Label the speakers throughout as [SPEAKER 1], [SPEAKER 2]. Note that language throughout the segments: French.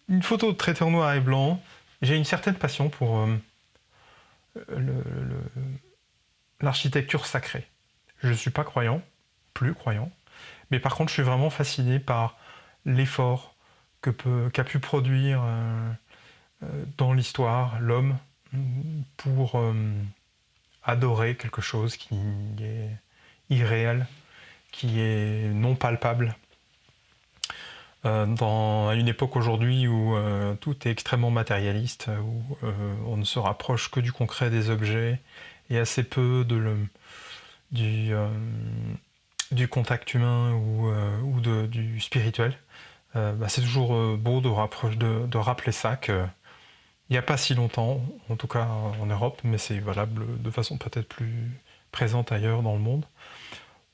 [SPEAKER 1] une photo traitée en noir et blanc. J'ai une certaine passion pour l'architecture sacrée. Je ne suis pas croyant, plus croyant, mais par contre je suis vraiment fasciné par l'effort qu'a pu produire dans l'histoire l'homme pour adorer quelque chose qui est irréel, qui est non palpable. À une époque aujourd'hui où tout est extrêmement matérialiste, où on ne se rapproche que du concret des objets et assez peu du contact humain ou du spirituel, c'est toujours beau de rappeler ça qu'il n'y a pas si longtemps, en tout cas en Europe, mais c'est valable de façon peut-être plus présente ailleurs dans le monde,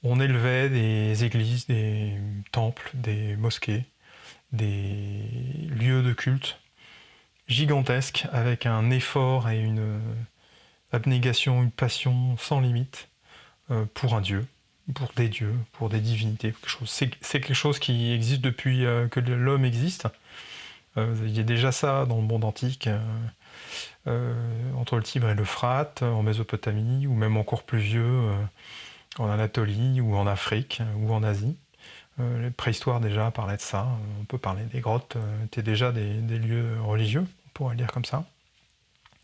[SPEAKER 1] on élevait des églises, des temples, des mosquées, des lieux de culte gigantesques avec un effort et une abnégation, une passion sans limite pour un dieu, pour des dieux, pour des divinités. C'est quelque chose qui existe depuis que l'homme existe. Il y a déjà ça dans le monde antique, entre le Tibre et l'Euphrate, en Mésopotamie, ou même encore plus vieux, en Anatolie, ou en Afrique, ou en Asie. Les préhistoires déjà parlaient de ça. On peut parler des grottes, étaient déjà des lieux religieux, on pourrait le dire comme ça,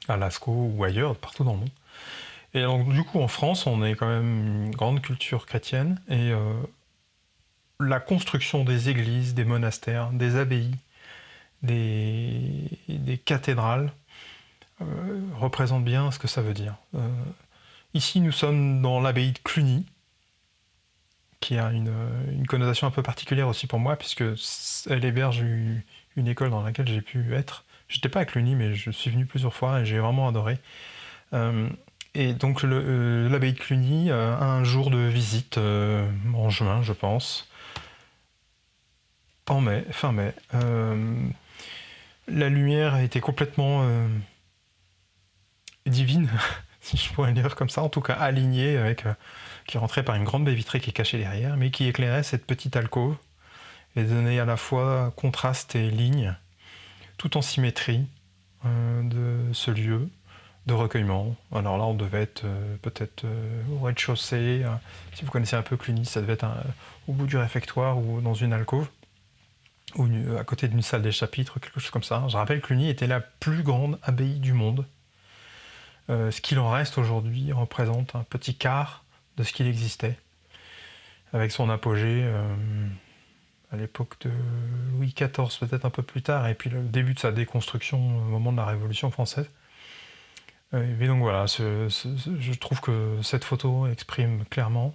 [SPEAKER 1] à Lascaux ou ailleurs, partout dans le monde. Et donc du coup en France, on est quand même une grande culture chrétienne, et la construction des églises, des monastères, des abbayes, des cathédrales représente bien ce que ça veut dire. Ici nous sommes dans l'abbaye de Cluny, qui a une connotation un peu particulière aussi pour moi, puisque elle héberge une école dans laquelle j'ai pu être. J'étais pas à Cluny, mais je suis venu plusieurs fois et j'ai vraiment adoré. Et donc l'abbaye de Cluny a un jour de visite en juin, je pense. En mai, fin mai. La lumière était complètement divine, si je pourrais le dire comme ça, en tout cas alignée avec... qui rentrait par une grande baie vitrée qui est cachée derrière, mais qui éclairait cette petite alcôve et donnait à la fois contraste et ligne, tout en symétrie de ce lieu de recueillement. Alors là, on devait être peut-être au rez-de-chaussée. Si vous connaissez un peu Cluny, ça devait être au bout du réfectoire ou dans une alcôve, ou à côté d'une salle des chapitres, quelque chose comme ça. Je rappelle que Cluny était la plus grande abbaye du monde. Ce qu'il en reste aujourd'hui représente un petit quart de ce qu'il existait, avec son apogée à l'époque de Louis XIV, peut-être un peu plus tard, et puis le début de sa déconstruction au moment de la Révolution française. Et donc voilà, je trouve que cette photo exprime clairement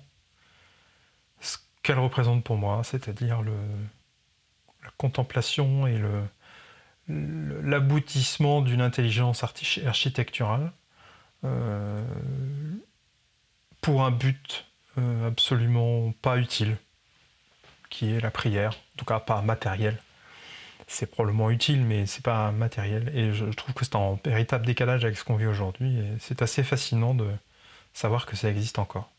[SPEAKER 1] ce qu'elle représente pour moi, c'est-à-dire la contemplation et l'aboutissement d'une intelligence architecturale pour un but absolument pas utile, qui est la prière, en tout cas pas matériel. C'est probablement utile, mais c'est pas matériel. Et je trouve que c'est en véritable décalage avec ce qu'on vit aujourd'hui. Et c'est assez fascinant de savoir que ça existe encore.